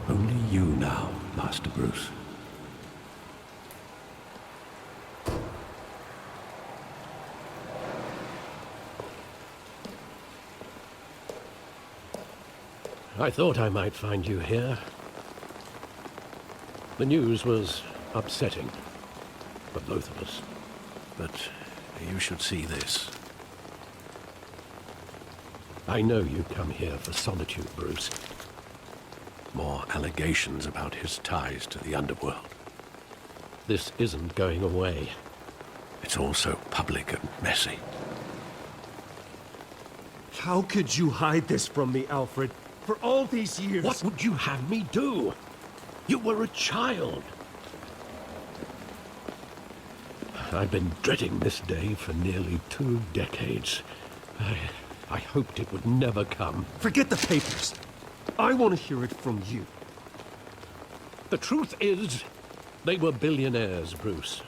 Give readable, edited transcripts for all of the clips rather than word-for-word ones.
Only you now, Master Bruce. I thought I might find you here. The news was upsetting for both of us. But you should see this. I know you come here for solitude, Bruce. More allegations about his ties to the underworld. This isn't going away. It's all so public and messy. How could you hide this from me, Alfred? For all these years... What would you have me do? You were a child. I've been dreading this day for nearly 2 decades. I hoped it would never come. Forget the papers. I want to hear it from you. The truth is, they were billionaires, Bruce.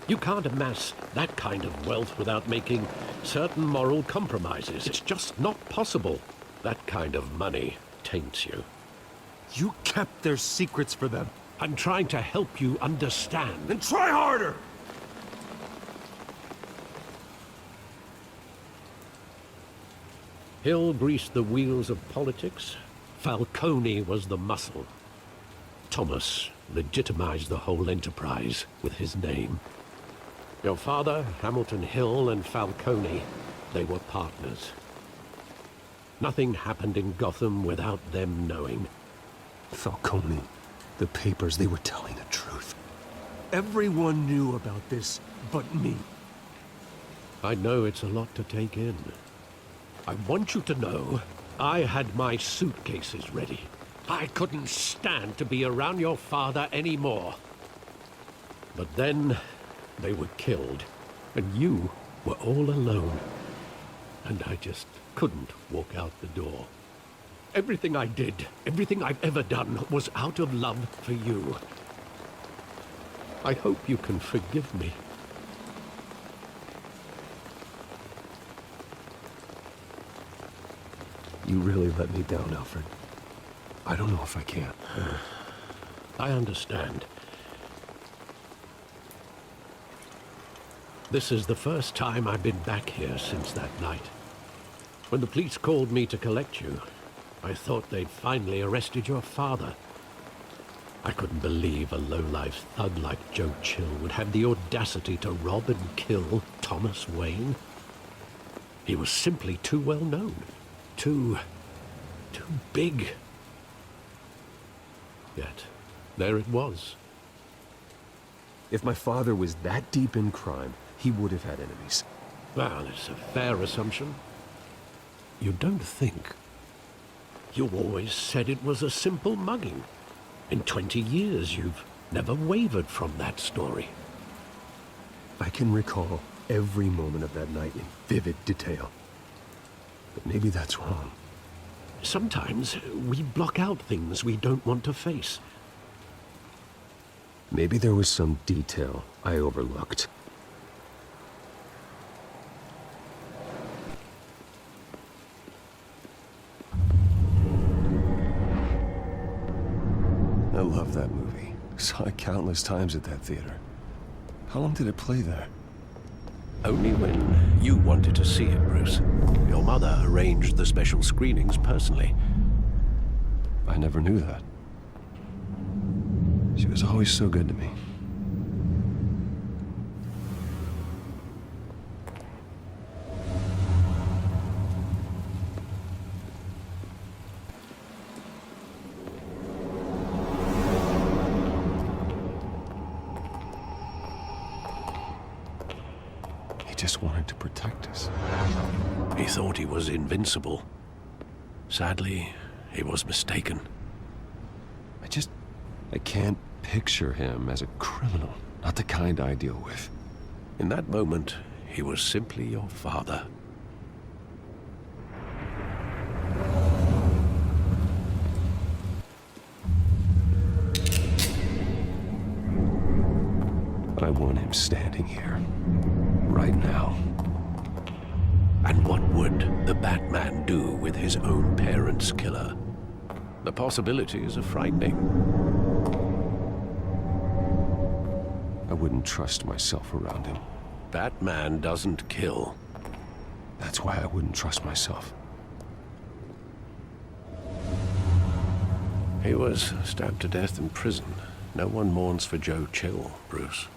You can't amass that kind of wealth without making certain moral compromises. It's just not possible. That kind of money taints you. You kept their secrets for them. I'm trying to help you understand. Then try harder! Hill greased the wheels of politics. Falcone was the muscle. Thomas legitimized the whole enterprise with his name. Your father, Hamilton Hill, and Falcone, they were partners. Nothing happened in Gotham without them knowing. Falcone, the papers, they were telling the truth. Everyone knew about this but me. I know it's a lot to take in. I want you to know I had my suitcases ready. I couldn't stand to be around your father anymore. But then they were killed, and you were all alone. And I just couldn't walk out the door. Everything I did, everything I've ever done, was out of love for you. I hope you can forgive me. You really let me down, Alfred. I don't know if I can. I understand. This is the first time I've been back here since that night. When the police called me to collect you, I thought they'd finally arrested your father. I couldn't believe a low-life thug like Joe Chill would have the audacity to rob and kill Thomas Wayne. He was simply too well known. Too big. Yet, there it was. If my father was that deep in crime, he would have had enemies. Well, it's a fair assumption. You don't think. You always said it was a simple mugging. In 20 years, you've never wavered from that story. I can recall every moment of that night in vivid detail. But maybe that's wrong. Sometimes we block out things we don't want to face. Maybe there was some detail I overlooked. I love that movie. Saw it countless times at that theater. How long did it play there? Only when you wanted to see it, Bruce. Your mother arranged the special screenings personally. I never knew that. She was always so good to me. He just wanted to protect us. He thought he was invincible. Sadly, he was mistaken. I can't picture him as a criminal. Not the kind I deal with. In that moment, he was simply your father. I want him standing here. Right now. And what would the Batman do with his own parents' killer? The possibilities are frightening. I wouldn't trust myself around him. That man doesn't kill. That's why I wouldn't trust myself. He was stabbed to death in prison. No one mourns for Joe Chill, Bruce.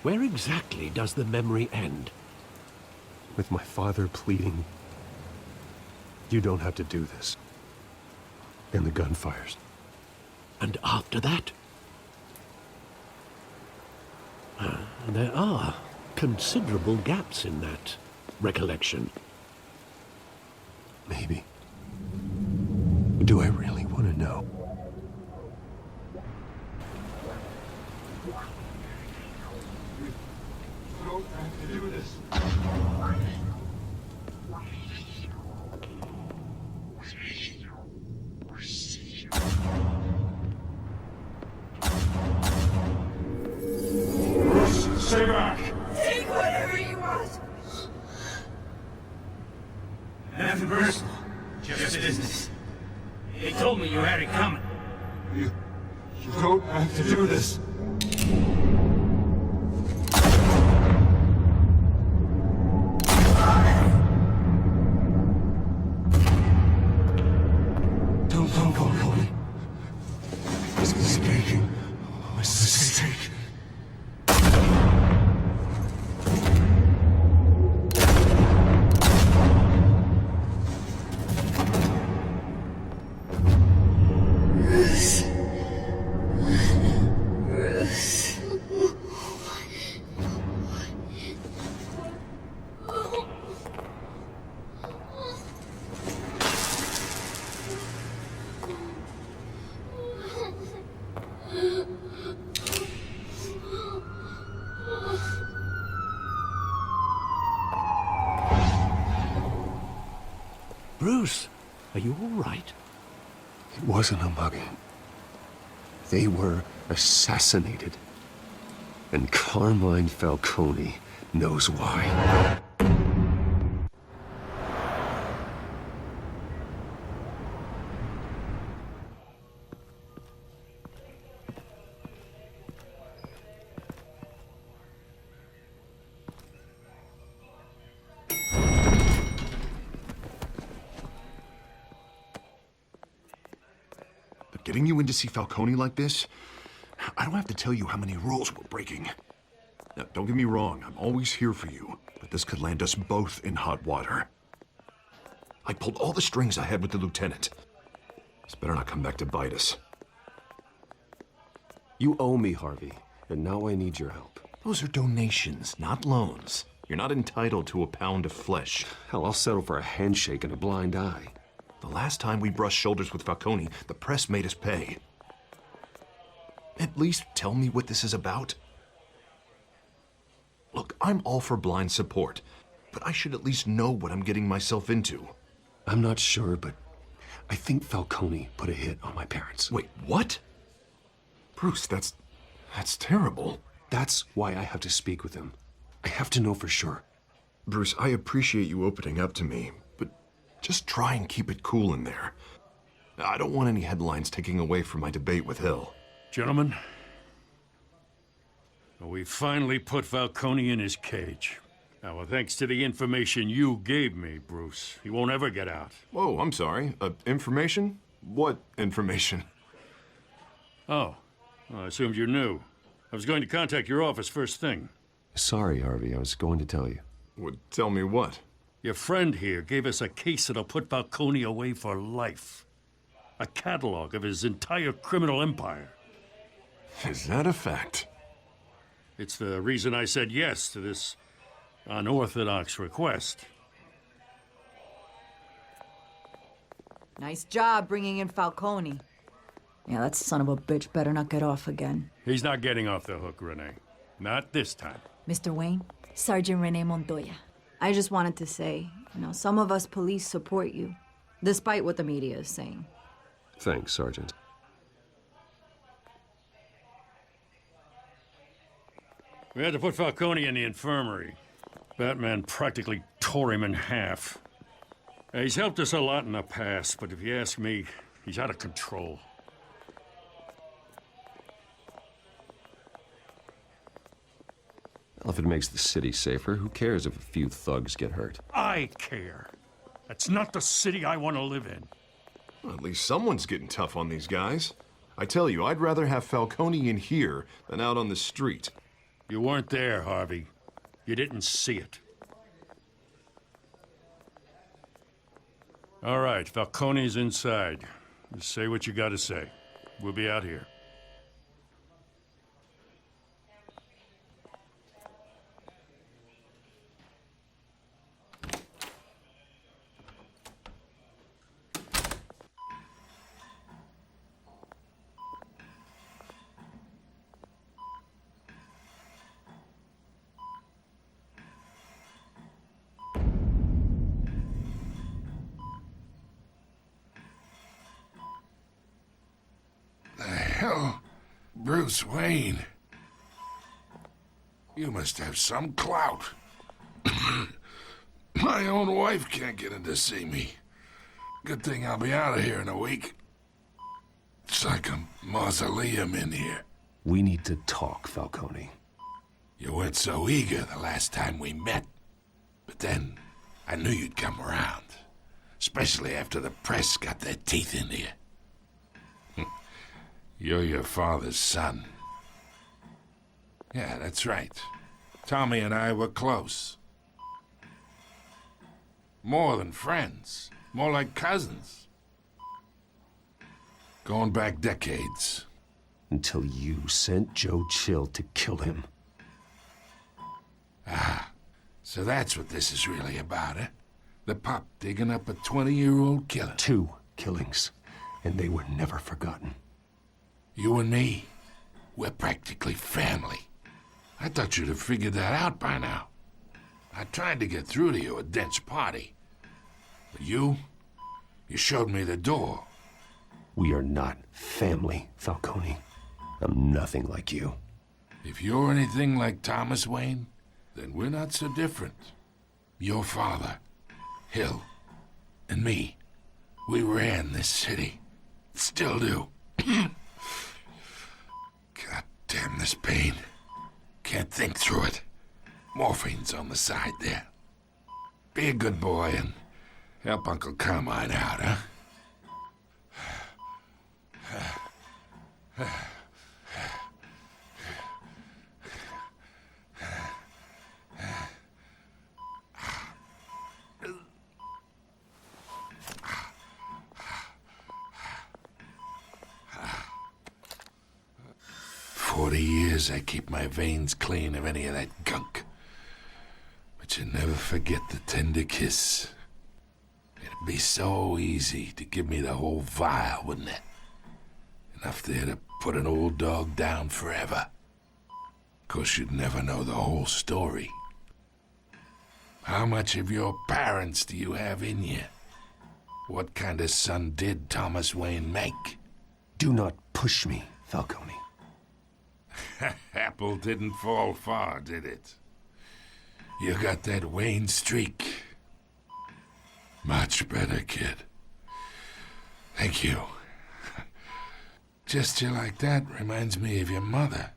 Where exactly does the memory end? With my father pleading, "You don't have to do this." And the gunfires. And after that? There are considerable gaps in that recollection. Maybe. Do I really want to know? Don't have to do this. Stay back! Take whatever you want! Nothing personal. Just business. They told me you had it coming. You don't have to do this. Don't go, Cody. It's a mistake. A mistake. Bruce, are you all right? It wasn't a mugging. They were assassinated. And Carmine Falcone knows why. But getting you in to see Falcone like this, I don't have to tell you how many rules we're breaking. Now, don't get me wrong, I'm always here for you, but this could land us both in hot water. I pulled all the strings I had with the lieutenant. This better not come back to bite us. You owe me, Harvey, and now I need your help. Those are donations, not loans. You're not entitled to a pound of flesh. Hell, I'll settle for a handshake and a blind eye. The last time we brushed shoulders with Falcone, the press made us pay. At least tell me what this is about. Look, I'm all for blind support, but I should at least know what I'm getting myself into. I'm not sure, but I think Falcone put a hit on my parents. Wait, what? Bruce, that's terrible. That's why I have to speak with him. I have to know for sure. Bruce, I appreciate you opening up to me, but just try and keep it cool in there. I don't want any headlines taking away from my debate with Hill. Gentlemen, we finally put Falcone in his cage. Now, well, thanks to the information you gave me, Bruce, he won't ever get out. Whoa, I'm sorry. Information? What information? Oh, well, I assumed you knew. I was going to contact your office first thing. Sorry, Harvey, I was going to tell you. Would tell me what? Your friend here gave us a case that'll put Falcone away for life. A catalog of his entire criminal empire. Is that a fact? It's the reason I said yes to this unorthodox request. Nice job bringing in Falcone. Yeah, that son of a bitch better not get off again. He's not getting off the hook, Renee. Not this time. Mr. Wayne, Sergeant Renee Montoya. I just wanted to say, some of us police support you, despite what the media is saying. Thanks, Sergeant. We had to put Falcone in the infirmary. Batman practically tore him in half. He's helped us a lot in the past, but if you ask me, he's out of control. Well, if it makes the city safer, who cares if a few thugs get hurt? I care. That's not the city I want to live in. Well, at least someone's getting tough on these guys. I tell you, I'd rather have Falcone in here than out on the street. You weren't there, Harvey. You didn't see it. All right, Falcone's inside. Just say what you gotta say. We'll be out here. Hell, Bruce Wayne. You must have some clout. My own wife can't get in to see me. Good thing I'll be out of here in a week. It's like a mausoleum in here. We need to talk, Falcone. You weren't so eager the last time we met. But then, I knew you'd come around. Especially after the press got their teeth into you. You're your father's son. Yeah, that's right. Tommy and I were close. More than friends. More like cousins. Going back decades. Until you sent Joe Chill to kill him. Ah, so that's what this is really about, eh? The pup digging up a 20-year-old killer. 2 killings, and they were never forgotten. You and me, we're practically family. I thought you'd have figured that out by now. I tried to get through to you at Dent's party. But you showed me the door. We are not family, Falcone. I'm nothing like you. If you're anything like Thomas Wayne, then we're not so different. Your father, Hill, and me, we ran this city. Still do. God damn this pain. Can't think through it. Morphine's on the side there. Be a good boy and help Uncle Carmine out, huh? 40 years I keep my veins clean of any of that gunk. But you never forget the tender kiss. It'd be so easy to give me the whole vial, wouldn't it? Enough there to put an old dog down forever. Of course, you'd never know the whole story. How much of your parents do you have in you? What kind of son did Thomas Wayne make? Do not push me, Falcone. Apple didn't fall far, did it? You got that Wayne streak. Much better, kid. Thank you. Gesture like that reminds me of your mother.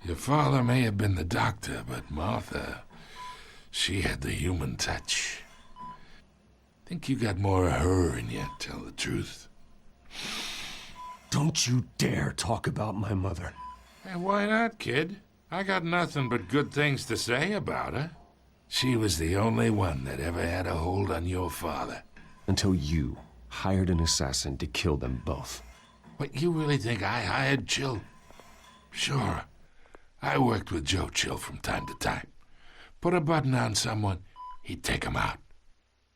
Your father may have been the doctor, but Martha, she had the human touch. Think you got more of her in you, tell the truth. Don't you dare talk about my mother. Hey, why not, kid? I got nothing but good things to say about her. She was the only one that ever had a hold on your father. Until you hired an assassin to kill them both. What, you really think I hired Chill? Sure. I worked with Joe Chill from time to time. Put a button on someone, he'd take him out.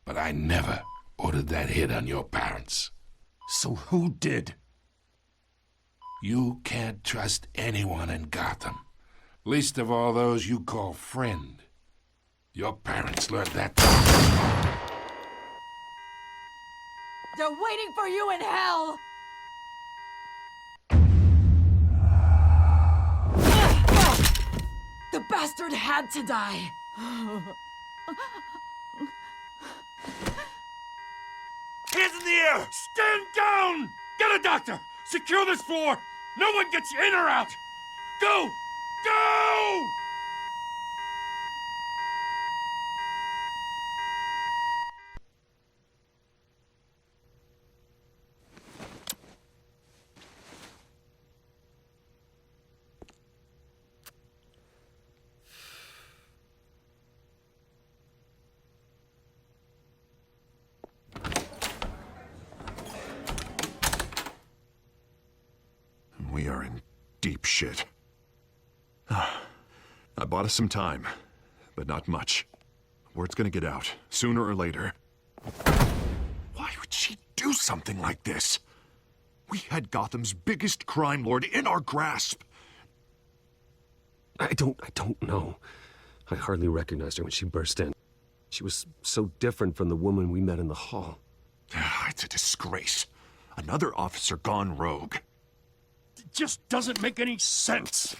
But I never ordered that hit on your parents. So who did? You can't trust anyone in Gotham. Least of all those you call friend. Your parents learned that. They're waiting for you in hell! The bastard had to die. Hands in the air! Stand down! Get a doctor! Secure this floor! No one gets in or out! Go! Go! We are in deep shit. I bought us some time, but not much. Word's gonna get out, sooner or later. Why would she do something like this? We had Gotham's biggest crime lord in our grasp. I don't know. I hardly recognized her when she burst in. She was so different from the woman we met in the hall. It's a disgrace. Another officer gone rogue. It just doesn't make any sense.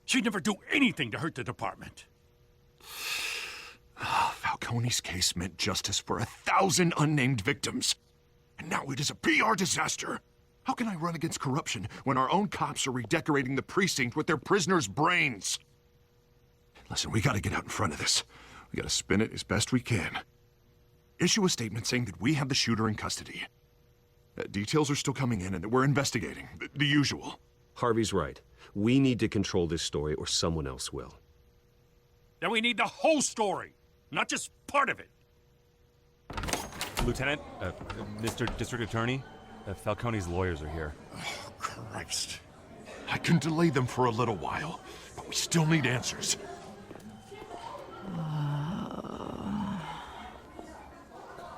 She'd never do anything to hurt the department. Falcone's case meant justice for 1,000 unnamed victims. And now it is a PR disaster. How can I run against corruption when our own cops are redecorating the precinct with their prisoners' brains? Listen, we gotta get out in front of this. We gotta spin it as best we can. Issue a statement saying that we have the shooter in custody. Details are still coming in and that we're investigating. The usual. Harvey's right. We need to control this story or someone else will. Then we need the whole story, not just part of it. Lieutenant, Mr. District Attorney, Falcone's lawyers are here. Oh, Christ. I can delay them for a little while, but we still need answers.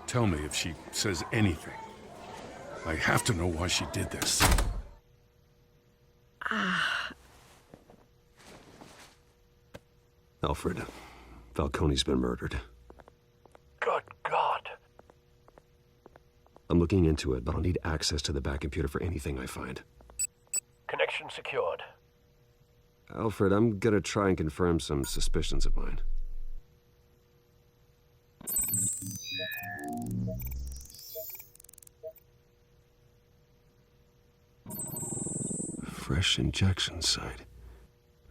Tell me if she says anything. I have to know why she did this. Alfred, Falcone's been murdered. Good God. I'm looking into it, but I'll need access to the back computer for anything I find. Connection secured. Alfred, I'm gonna try and confirm some suspicions of mine. Fresh injection site.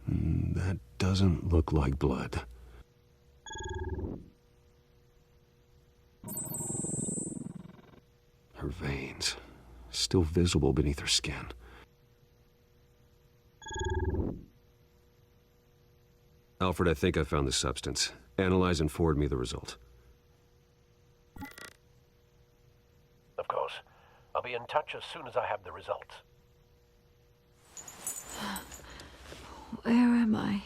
That doesn't look like blood. Her veins, still visible beneath her skin. Alfred, I think I found the substance. Analyze and forward me the result. Of course. I'll be in touch as soon as I have the results. Where am I?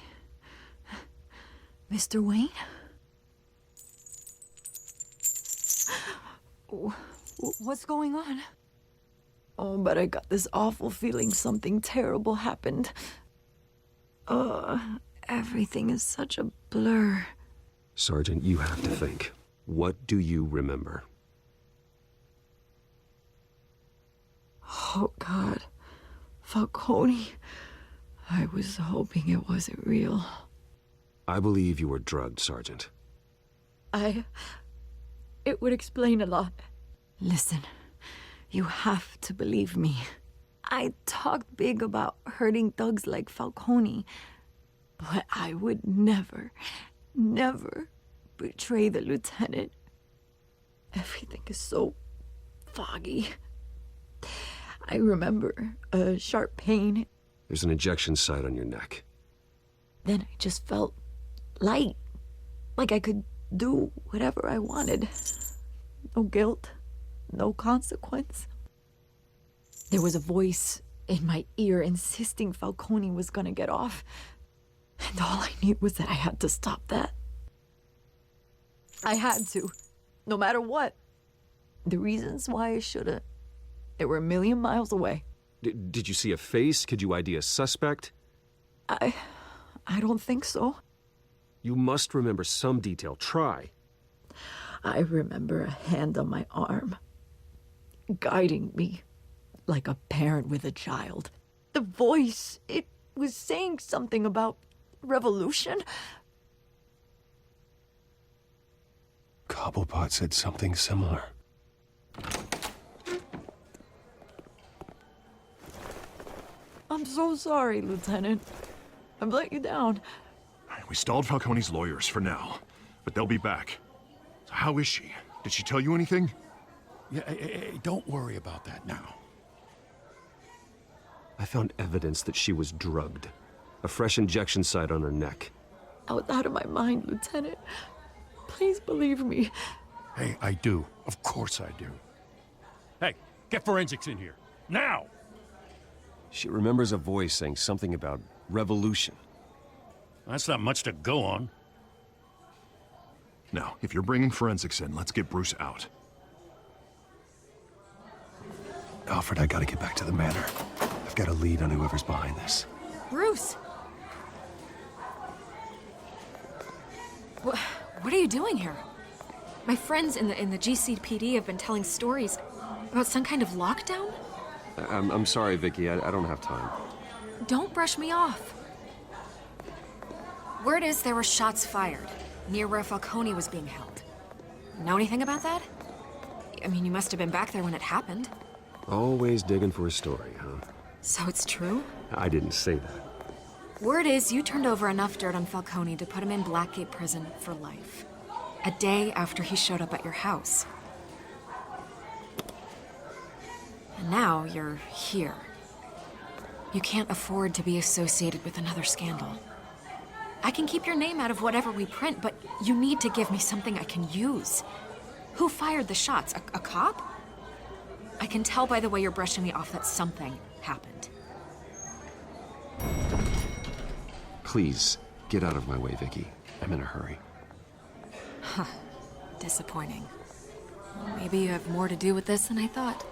Mr. Wayne? What's going on? Oh, but I got this awful feeling something terrible happened. Everything is such a blur. Sergeant, you have to think. What do you remember? Oh, God. Falcone. I was hoping it wasn't real. I believe you were drugged, Sergeant. It would explain a lot. Listen, you have to believe me. I talked big about hurting thugs like Falcone, but I would never betray the lieutenant. Everything is so foggy. I remember a sharp pain. There's an injection site on your neck. Then I just felt light, like I could do whatever I wanted. No guilt, no consequence. There was a voice in my ear insisting Falcone was gonna get off. And all I knew was that I had to stop that. I had to, no matter what. The reasons why I shouldn't, they were a million miles away. Did you see a face? Could you ID a suspect? I don't think so. You must remember some detail. Try. I remember a hand on my arm, guiding me like a parent with a child. The voice, it was saying something about revolution, Cobblepot said something similar. I'm so sorry, Lieutenant. I've let you down. We stalled Falcone's lawyers for now, but they'll be back. So how is she? Did she tell you anything? Yeah, hey, don't worry about that now. I found evidence that she was drugged. A fresh injection site on her neck. I was out of my mind, Lieutenant. Please believe me. Hey, I do. Of course I do. Hey, get forensics in here. Now! She remembers a voice saying something about revolution. That's not much to go on. Now, if you're bringing forensics in, let's get Bruce out. Alfred, I gotta get back to the manor. I've got a lead on whoever's behind this. Bruce! What are you doing here? My friends in the GCPD have been telling stories about some kind of lockdown? I'm sorry, Vicky. I don't have time. Don't brush me off. Word is there were shots fired near where Falcone was being held. Know anything about that? I mean, you must have been back there when it happened. Always digging for a story, huh? So it's true? I didn't say that. Word is you turned over enough dirt on Falcone to put him in Blackgate Prison for life. A day after he showed up at your house. And now you're here. You can't afford to be associated with another scandal. I can keep your name out of whatever we print, but you need to give me something I can use. Who fired the shots? A cop? I can tell by the way you're brushing me off that something happened. Please, get out of my way, Vicky. I'm in a hurry. Huh. Disappointing. Maybe you have more to do with this than I thought.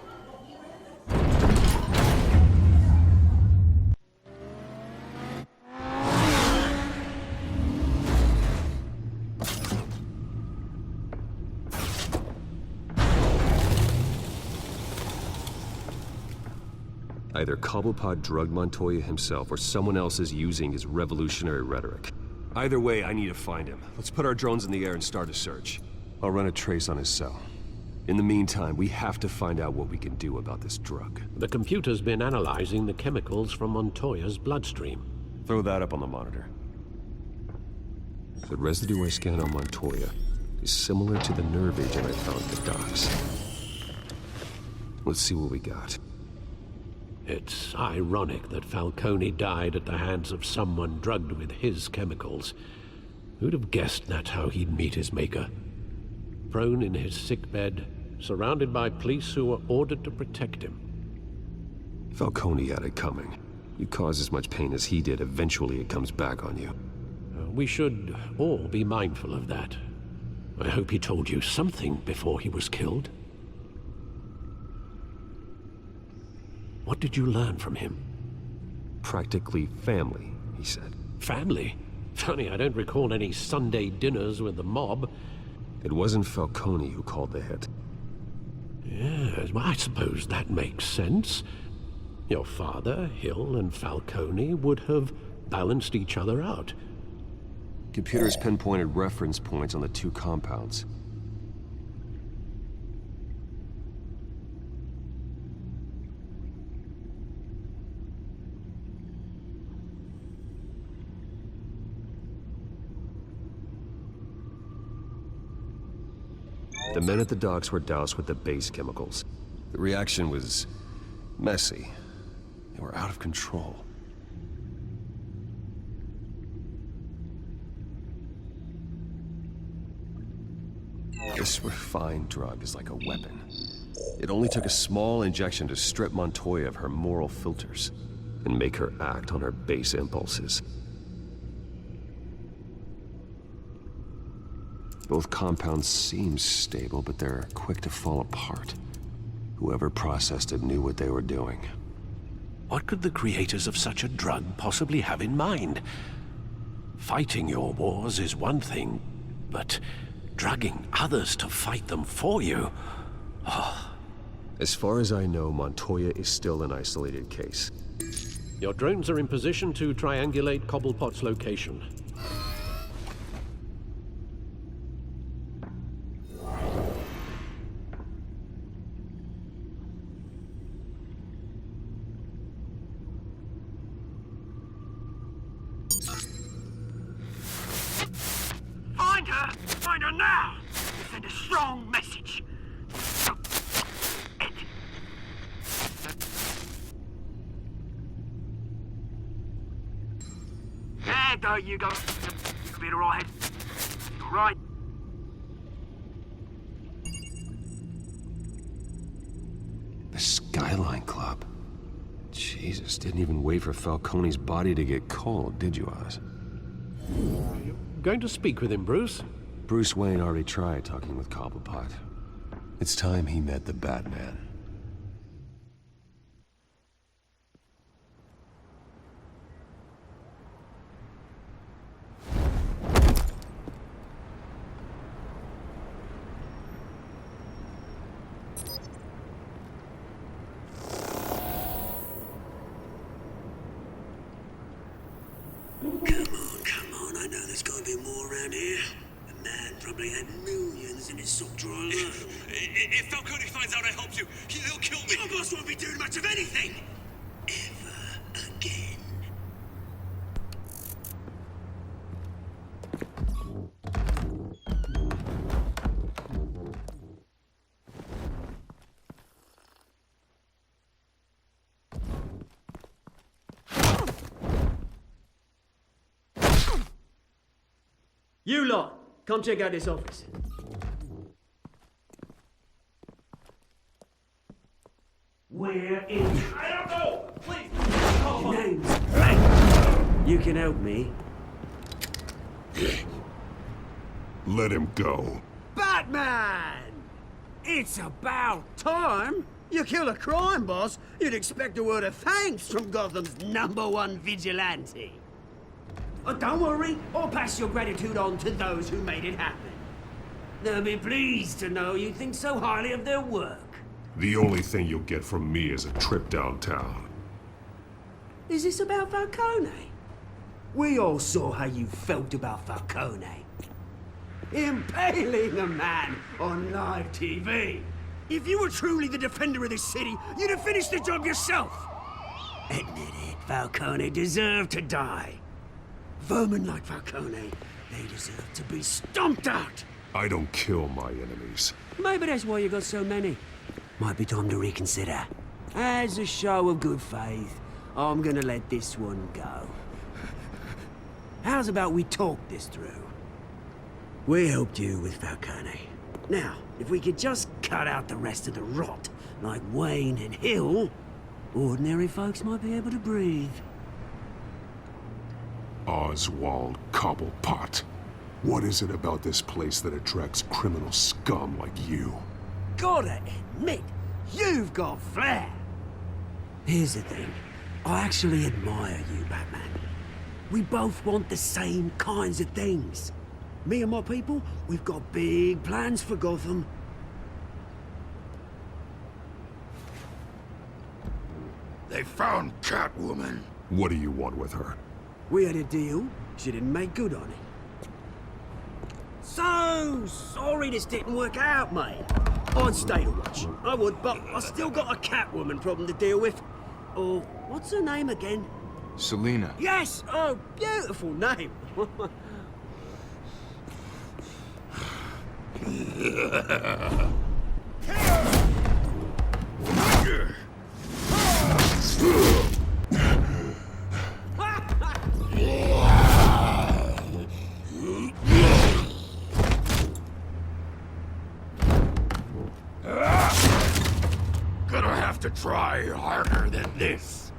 Either Cobblepot drugged Montoya himself or someone else is using his revolutionary rhetoric. Either way, I need to find him. Let's put our drones in the air and start a search. I'll run a trace on his cell. In the meantime, we have to find out what we can do about this drug. The computer's been analyzing the chemicals from Montoya's bloodstream. Throw that up on the monitor. The residue I scanned on Montoya is similar to the nerve agent I found at the docks. Let's see what we got. It's ironic that Falcone died at the hands of someone drugged with his chemicals. Who'd have guessed that's how he'd meet his maker? Prone in his sickbed, surrounded by police who were ordered to protect him. Falcone had it coming. You cause as much pain as he did, eventually it comes back on you. We should all be mindful of that. I hope he told you something before he was killed. What did you learn from him? Practically family, he said. Family? Funny, I don't recall any Sunday dinners with the mob. It wasn't Falcone who called the hit. Yes, well, I suppose that makes sense. Your father, Hill, and Falcone would have balanced each other out. Computers pinpointed reference points on the two compounds. The men at the docks were doused with the base chemicals. The reaction was messy. They were out of control. This refined drug is like a weapon. It only took a small injection to strip Montoya of her moral filters and make her act on her base impulses. Both compounds seem stable, but they're quick to fall apart. Whoever processed it knew what they were doing. What could the creators of such a drug possibly have in mind? Fighting your wars is one thing, but drugging others to fight them for you? Oh. As far as I know, Montoya is still an isolated case. Your drones are in position to triangulate Cobblepot's location. head, though, you go. You'll be all right. All right. The Skyline Club. Jesus, didn't even wait for Falcone's body to get cold, did you, Oz? Going to speak with him, Bruce? Bruce Wayne already tried talking with Cobblepot. It's time he met the Batman. Come on, I know there's gotta be more around here. The man probably had millions in his sock drawer alone. If Falcone finds out I helped you, he'll kill me. Your boss won't be doing much of anything! Ever again. You lot, come check out this office. Where is... I don't know! Please! Your name's Frank. You can help me. Let him go. Batman! It's about time. You kill a crime boss, you'd expect a word of thanks from Gotham's #1 vigilante. Oh, don't worry, I'll pass your gratitude on to those who made it happen. They'll be pleased to know you think so highly of their work. The only thing you'll get from me is a trip downtown. Is this about Falcone? We all saw how you felt about Falcone. Impaling a man on live TV. If you were truly the defender of this city, you'd have finished the job yourself. Admit it, Falcone deserved to die. Vermin like Falcone, they deserve to be stomped out. I don't kill my enemies. Maybe that's why you got so many. Might be time to reconsider. As a show of good faith, I'm gonna let this one go. How's about we talk this through? We helped you with Falcone. Now, if we could just cut out the rest of the rot, like Wayne and Hill, ordinary folks might be able to breathe. Oswald Cobblepot. What is it about this place that attracts criminal scum like you? Gotta admit, you've got flair. Here's the thing. I actually admire you, Batman. We both want the same kinds of things. Me and my people, we've got big plans for Gotham. They found Catwoman. What do you want with her? We had a deal. She didn't make good on it. So sorry this didn't work out, mate. I'd stay to watch. I would, but I still got a Catwoman problem to deal with. Oh, what's her name again? Selina. Yes! Oh, beautiful name. Gonna have to try harder than this.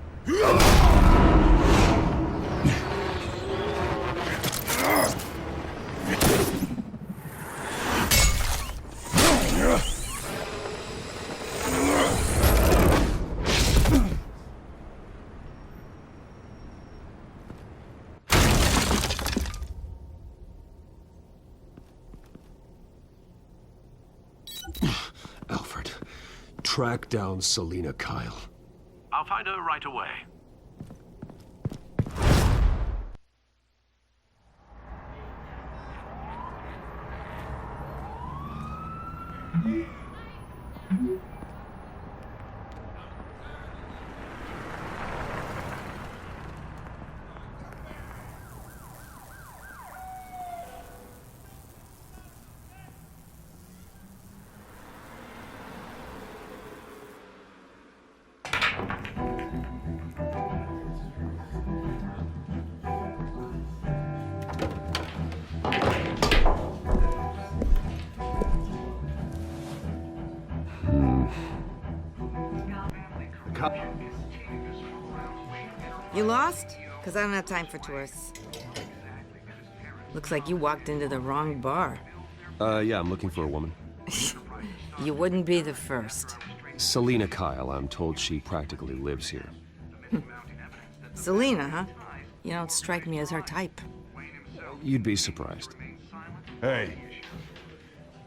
Alfred, track down Selina Kyle. I'll find her right away. You lost? Because I don't have time for tourists. Looks like you walked into the wrong bar. Yeah, I'm looking for a woman. You wouldn't be the first. Selena Kyle, I'm told she practically lives here. Selena, huh? You don't strike me as her type. You'd be surprised. Hey,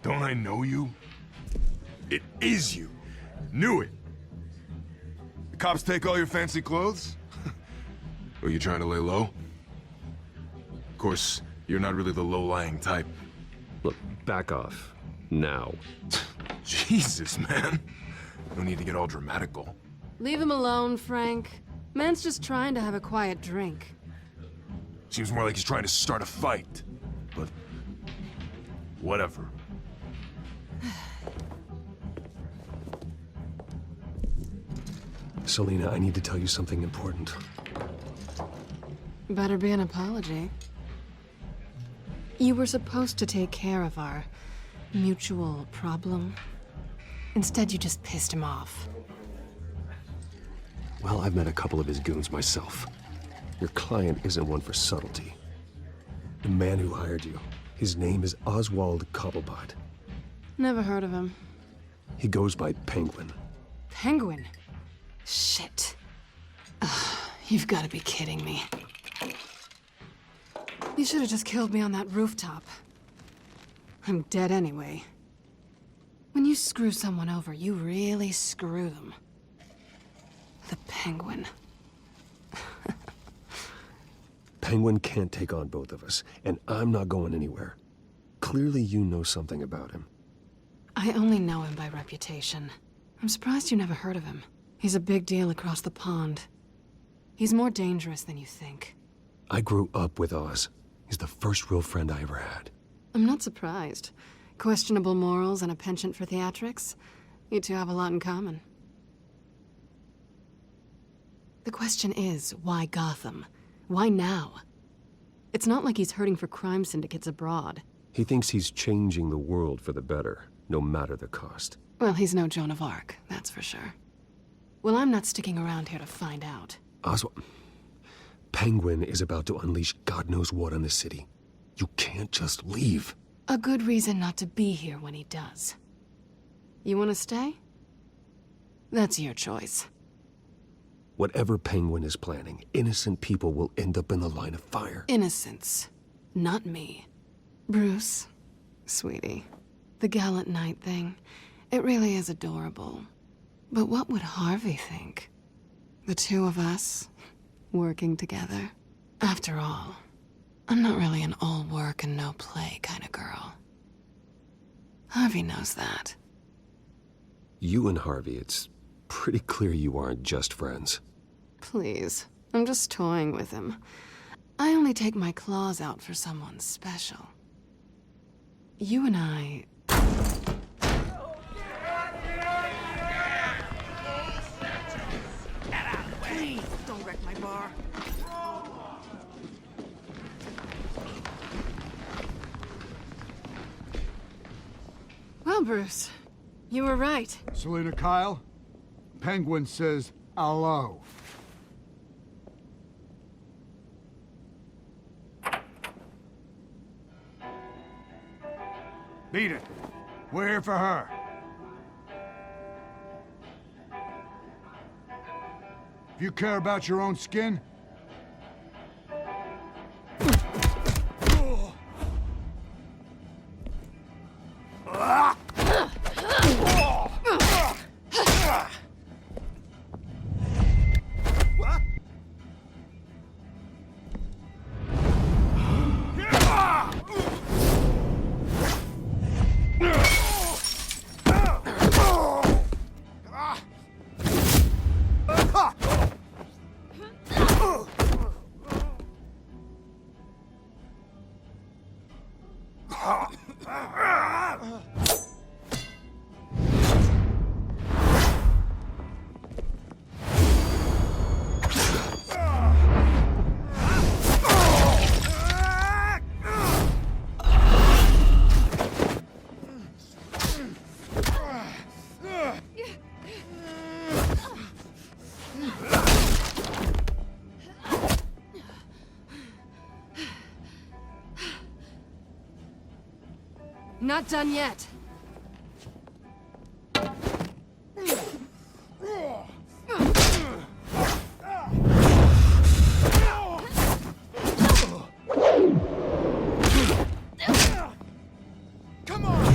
don't I know you? It is you. Knew it. The cops take all your fancy clothes? Are you trying to lay low? Of course, you're not really the low-lying type. Look, back off. Now. Jesus, man. No need to get all dramatical. Leave him alone, Frank. Man's just trying to have a quiet drink. Seems more like he's trying to start a fight. But... whatever. Selena, I need to tell you something important. Better be an apology. You were supposed to take care of our mutual problem. Instead, you just pissed him off. Well, I've met a couple of his goons myself. Your client isn't one for subtlety. The man who hired you, his name is Oswald Cobblepot. Never heard of him. He goes by Penguin. Penguin? Shit. Ugh, you've got to be kidding me. You should have just killed me on that rooftop. I'm dead anyway. When you screw someone over, you really screw them. The Penguin. Penguin can't take on both of us, and I'm not going anywhere. Clearly you know something about him. I only know him by reputation. I'm surprised you never heard of him. He's a big deal across the pond. He's more dangerous than you think. I grew up with Oz. He's the first real friend I ever had. I'm not surprised. Questionable morals and a penchant for theatrics. You two have a lot in common. The question is, why Gotham? Why now? It's not like he's hurting for crime syndicates abroad. He thinks he's changing the world for the better, no matter the cost. Well, he's no Joan of Arc, that's for sure. Well, I'm not sticking around here to find out. Oswald, Penguin is about to unleash God knows what on the city. You can't just leave. A good reason not to be here when he does. You want to stay? That's your choice. Whatever Penguin is planning, innocent people will end up in the line of fire. Innocence. Not me. Bruce, sweetie, the gallant knight thing, it really is adorable. But what would Harvey think? The two of us, working together? After all, I'm not really an all work and no play kind of girl. Harvey knows that. You and Harvey, it's pretty clear you aren't just friends. Please, I'm just toying with him. I only take my claws out for someone special. You and I... Please, don't wreck my bar. Well, Bruce, you were right. Selena Kyle, Penguin says hello. Beat it. We're here for her. If you care about your own skin, Not done yet. Come on!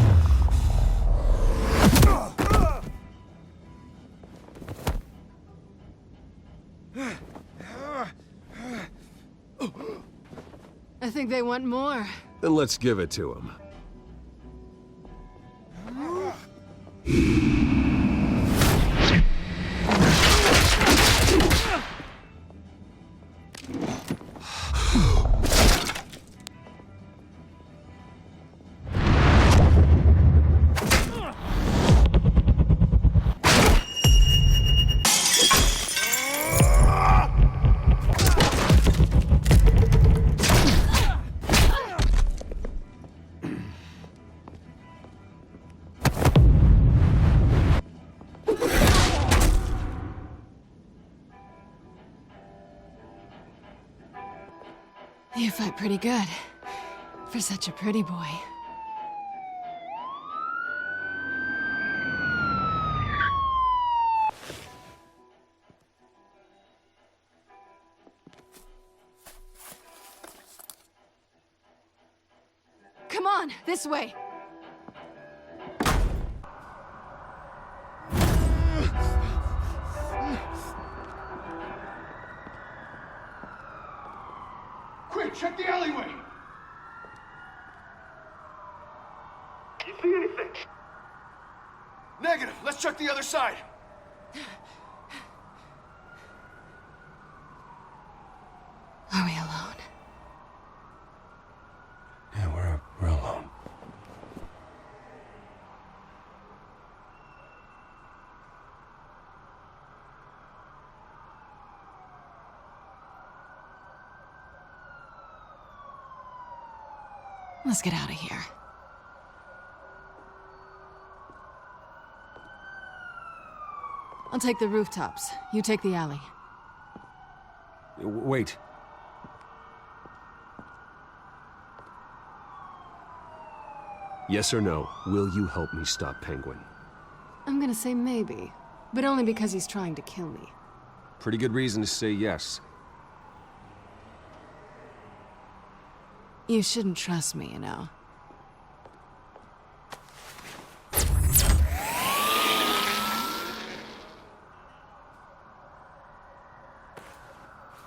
I think they want more. Then let's give it to him. You fight pretty good. For such a pretty boy. Come on, this way. Quick, check the alleyway! You see anything? Negative. Let's check the other side. Are we alone? Yeah, we're alone. Let's get out of here. I'll take the rooftops. You take the alley. Wait. Yes or no, will you help me stop Penguin? I'm gonna say maybe, but only because he's trying to kill me. Pretty good reason to say yes. You shouldn't trust me, you know.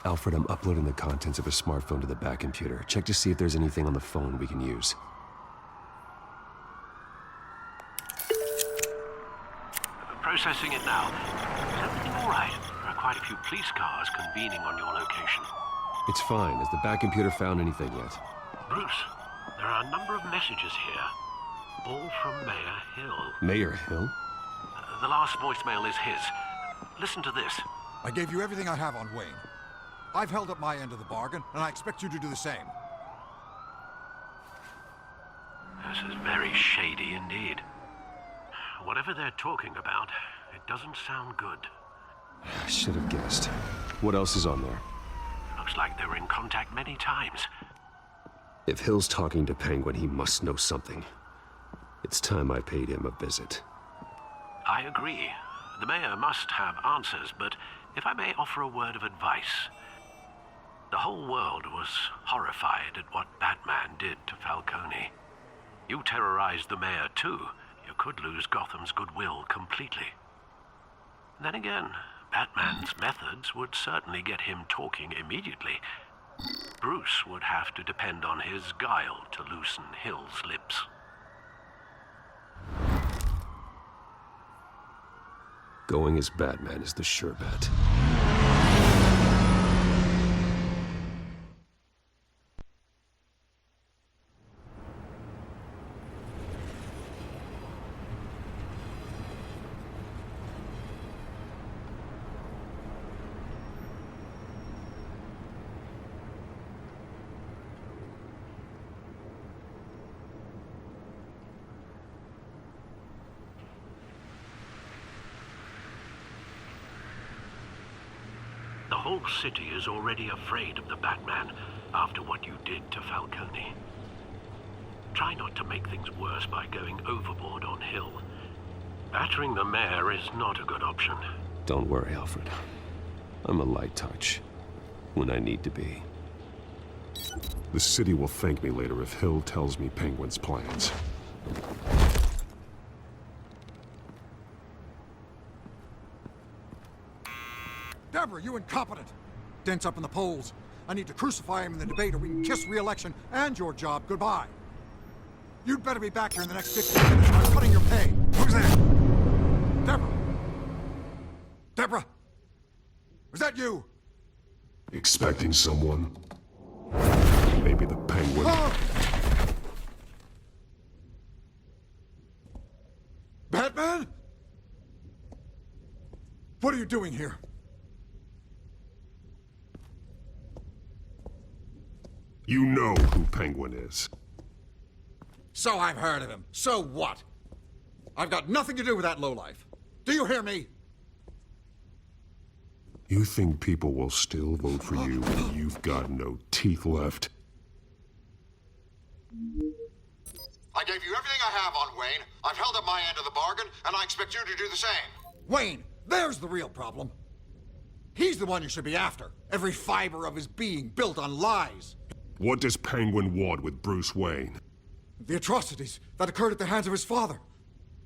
Alfred, I'm uploading the contents of a smartphone to the back computer. Check to see if there's anything on the phone we can use. Processing it now. Is everything all right? There are quite a few police cars convening on your location. It's fine. Has the back computer found anything yet? Bruce, there are a number of messages here. All from Mayor Hill. Mayor Hill? The last voicemail is his. Listen to this. I gave you everything I have on Wayne. I've held up my end of the bargain, and I expect you to do the same. This is very shady indeed. Whatever they're talking about, it doesn't sound good. I should have guessed. What else is on there? Looks like they were in contact many times. If Hill's talking to Penguin, he must know something. It's time I paid him a visit. I agree. The mayor must have answers, but if I may offer a word of advice. The whole world was horrified at what Batman did to Falcone. You terrorized the mayor too. You could lose Gotham's goodwill completely. Then again, Batman's methods would certainly get him talking immediately. Bruce would have to depend on his guile to loosen Hill's lips. Going as Batman is the sure bet. The whole city is already afraid of the Batman after what you did to Falcone. Try not to make things worse by going overboard on Hill. Battering the mayor is not a good option. Don't worry, Alfred. I'm a light touch. When I need to be. The city will thank me later if Hill tells me Penguin's plans. Deborah, you incompetent! Dent's up in the polls. I need to crucify him in the debate or we can kiss re-election and your job goodbye. You'd better be back here in the next 15 minutes or I'm cutting your pay. Who's there? Deborah! Deborah! Was that you? Expecting someone? Maybe the Penguin. Batman? What are you doing here? You know who Penguin is. So I've heard of him. So what? I've got nothing to do with that lowlife. Do you hear me? You think people will still vote for you when you've got no teeth left? I gave you everything I have on Wayne. I've held up my end of the bargain, and I expect you to do the same. Wayne, there's the real problem. He's the one you should be after. Every fiber of his being built on lies. What does Penguin want with Bruce Wayne? The atrocities that occurred at the hands of his father.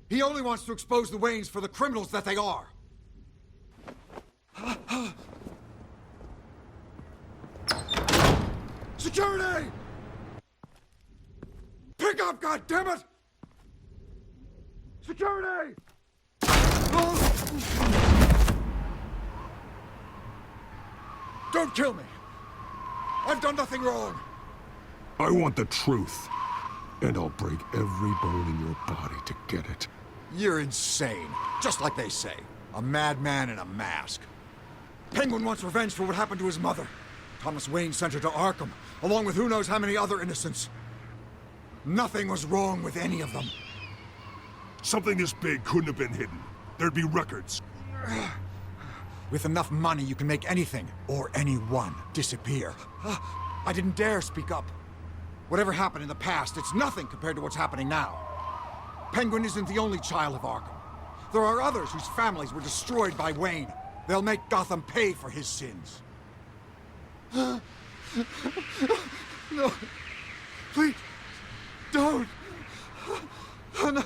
He only wants to expose the Waynes for the criminals that they are. Security! Pick up, goddammit! Security! Don't kill me! I've done nothing wrong! I want the truth. And I'll break every bone in your body to get it. You're insane. Just like they say. A madman in a mask. Penguin wants revenge for what happened to his mother. Thomas Wayne sent her to Arkham, along with who knows how many other innocents. Nothing was wrong with any of them. Something this big couldn't have been hidden. There'd be records. With enough money, you can make anything, or anyone, disappear. I didn't dare speak up. Whatever happened in the past, it's nothing compared to what's happening now. Penguin isn't the only child of Arkham. There are others whose families were destroyed by Wayne. They'll make Gotham pay for his sins. No. Please. Don't. No.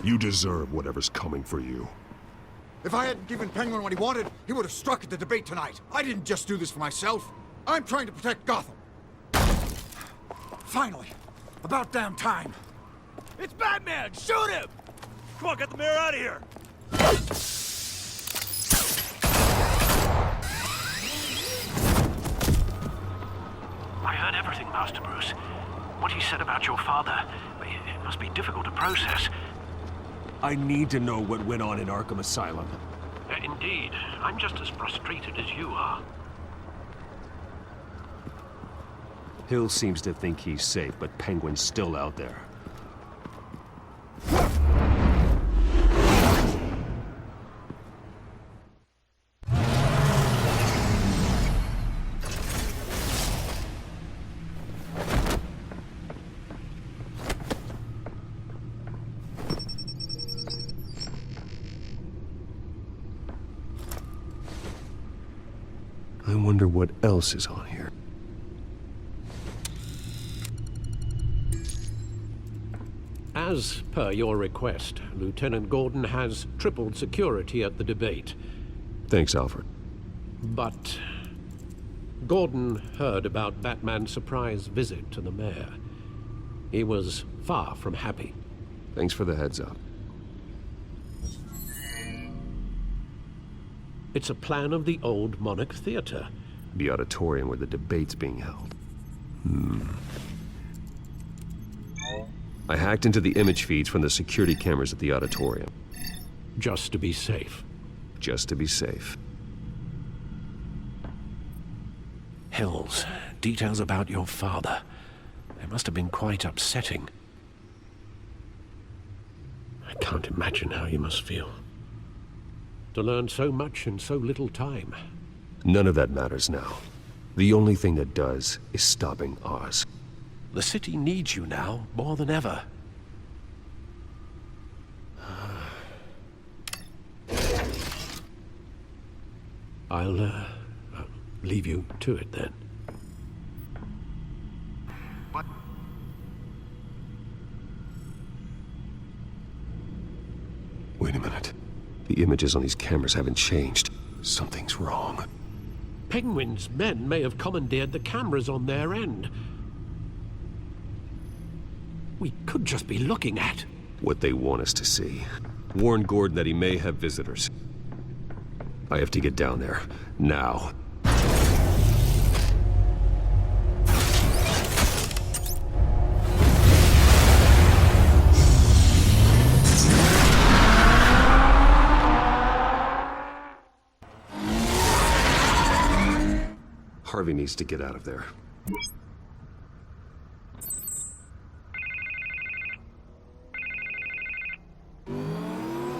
You deserve whatever's coming for you. If I hadn't given Penguin what he wanted, he would have struck at the debate tonight. I didn't just do this for myself. I'm trying to protect Gotham. Finally. About damn time. It's Batman! Shoot him! Come on, get the mayor out of here! I heard everything, Master Bruce. What he said about your father, it must be difficult to process. I need to know what went on in Arkham Asylum. Indeed. I'm just as frustrated as you are. Hill seems to think he's safe, but Penguin's still out there. I wonder what else is on here. As per your request, Lieutenant Gordon has tripled security at the debate. Thanks, Alfred. But Gordon heard about Batman's surprise visit to the mayor. He was far from happy. Thanks for the heads up. It's a plan of the old Monarch Theater. The auditorium where the debate's being held. I hacked into the image feeds from the security cameras at the auditorium. Just to be safe. Just to be safe. Hills, details about your father. They must have been quite upsetting. I can't imagine how you must feel. To learn so much in so little time. None of that matters now. The only thing that does is stopping Oz. The city needs you now more than ever. I'll leave you to it then. But... Wait a minute. The images on these cameras haven't changed. Something's wrong. Penguin's men may have commandeered the cameras on their end. We could just be looking at what they want us to see. Warn Gordon that he may have visitors. I have to get down there. Now. Harvey needs to get out of there.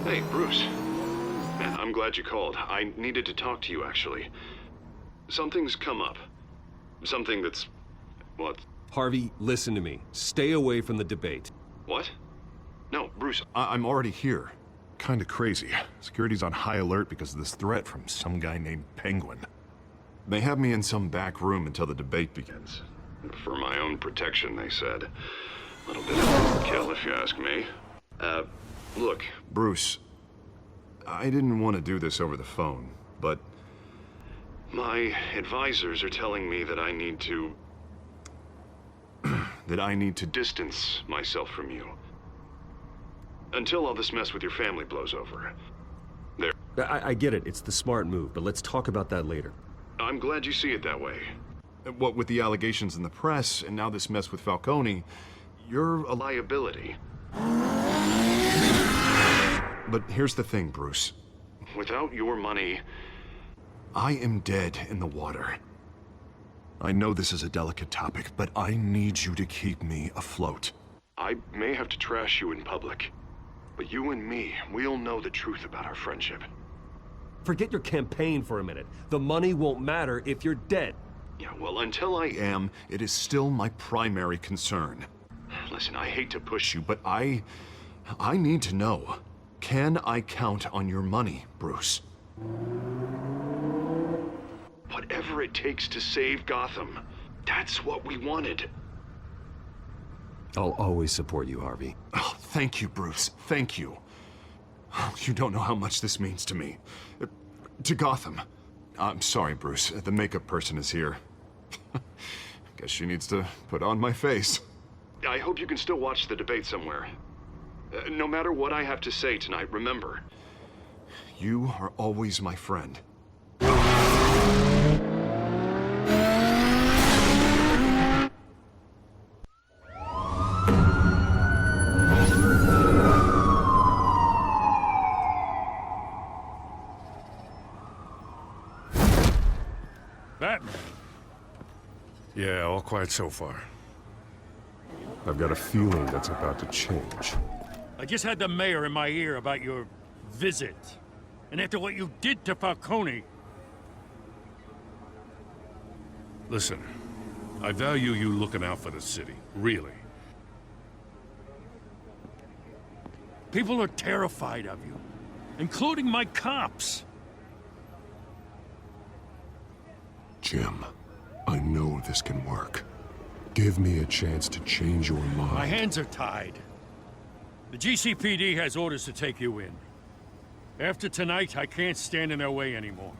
Hey, Bruce. Man, I'm glad you called. I needed to talk to you, actually. Something's come up. Something that's... what? Harvey, listen to me. Stay away from the debate. What? No, Bruce. I'm already here. Kinda crazy. Security's on high alert because of this threat from some guy named Penguin. They have me in some back room until the debate begins. For my own protection, they said. A little bit of overkill, if you ask me. Look. Bruce, I didn't want to do this over the phone, but... my advisors are telling me that I need to... that I need to distance myself from you. Until all this mess with your family blows over. There. I get it. It's the smart move, but let's talk about that later. I'm glad you see it that way. What with the allegations in the press, and now this mess with Falcone, you're a liability. But here's the thing, Bruce. Without your money... I am dead in the water. I know this is a delicate topic, but I need you to keep me afloat. I may have to trash you in public, but you and me, we'll know the truth about our friendship. Forget your campaign for a minute. The money won't matter if you're dead. Yeah, well, until I am, it is still my primary concern. Listen, I hate to push you, but I need to know. Can I count on your money, Bruce? Whatever it takes to save Gotham. That's what we wanted. I'll always support you, Harvey. Oh, thank you, Bruce. Thank you. You don't know how much this means to me. To Gotham. I'm sorry, Bruce. The makeup person is here. Guess she needs to put on my face. I hope you can still watch the debate somewhere. No matter what I have to say tonight, remember. You are always my friend. Batman. Yeah, all quiet so far. I've got a feeling that's about to change. I just had the mayor in my ear about your visit. And after what you did to Falcone... Listen, I value you looking out for the city, really. People are terrified of you, including my cops. Jim, I know this can work. Give me a chance to change your mind. My hands are tied. The GCPD has orders to take you in. After tonight, I can't stand in their way anymore.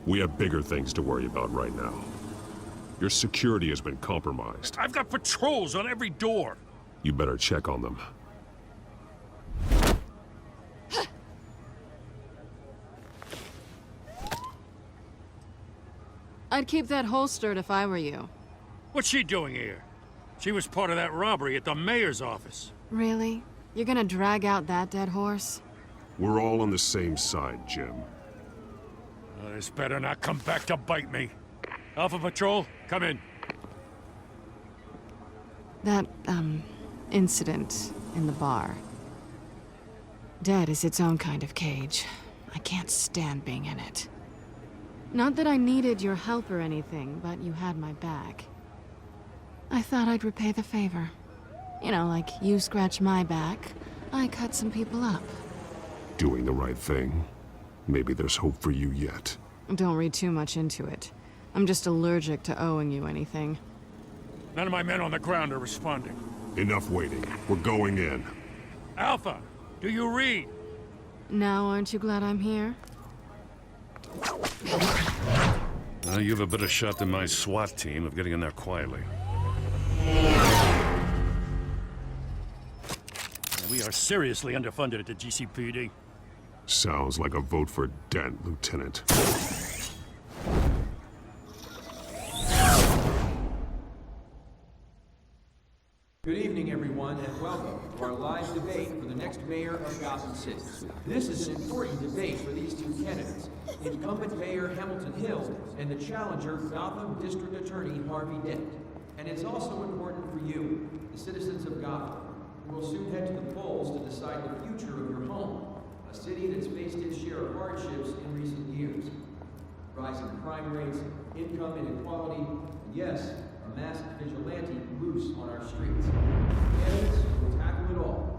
We have bigger things to worry about right now. Your security has been compromised. I've got patrols on every door. You better check on them. I'd keep that holstered if I were you. What's she doing here? She was part of that robbery at the mayor's office. Really? You're gonna drag out that dead horse? We're all on the same side, Jim. This better not come back to bite me. Alpha Patrol, come in. That, incident in the bar. Dead is its own kind of cage. I can't stand being in it. Not that I needed your help or anything, but you had my back. I thought I'd repay the favor. You know, like you scratch my back, I cut some people up. Doing the right thing? Maybe there's hope for you yet. Don't read too much into it. I'm just allergic to owing you anything. None of my men on the ground are responding. Enough waiting. We're going in. Alpha, do you read? Now aren't you glad I'm here? You have a better shot than my SWAT team of getting in there quietly. We are seriously underfunded at the GCPD. Sounds like a vote for Dent, Lieutenant. Good evening, everyone, and welcome to our live debate for the next mayor of Gotham City. This is an important debate for these two candidates, incumbent Mayor Hamilton Hill and the challenger Gotham District Attorney Harvey Dent. And it's also important for you, the citizens of Gotham, who will soon head to the polls to decide the future of your home, a city that's faced its share of hardships in recent years. Rising crime rates, income inequality, and yes, a masked vigilante loose on our streets. Candidates will tackle it all.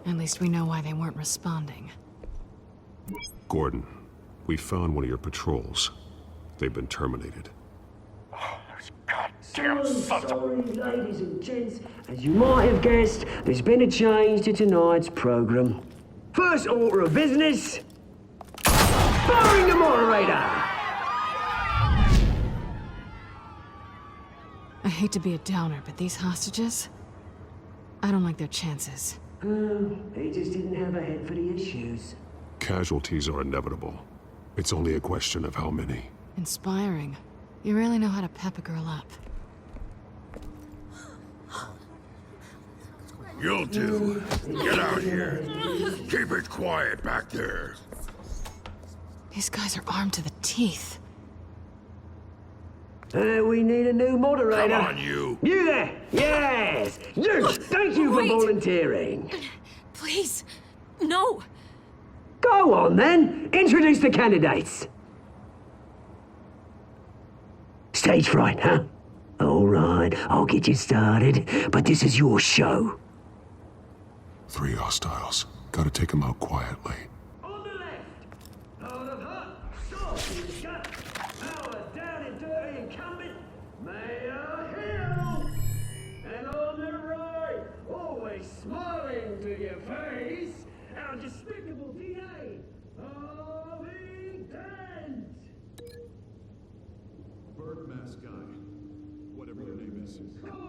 At least we know why they weren't responding. Gordon, we found one of your patrols. They've been terminated. Sorry, ladies and gents. As you might have guessed, there's been a change to tonight's program. First order of business, firing the moderator! I hate to be a downer, but these hostages, I don't like their chances. He just didn't have a head for the issues. Casualties are inevitable. It's only a question of how many. Inspiring. You really know how to pep a girl up. You'll do. Get out here. Keep it quiet back there. These guys are armed to the teeth. We need a new moderator. Come on, you. You there! Yes! You! Thank you for volunteering. Please, no. Go on, then. Introduce the candidates. Stage fright, huh? All right, I'll get you started, but this is your show. 3 hostiles. Gotta take them out quietly. On the left, load of hot sauce in the gut. Our down and dirty incumbent, Mayor Hill. And on the right, always smiling to your face, our despicable DA, Harvey Dent. Bird mask guy. Whatever your name is. Come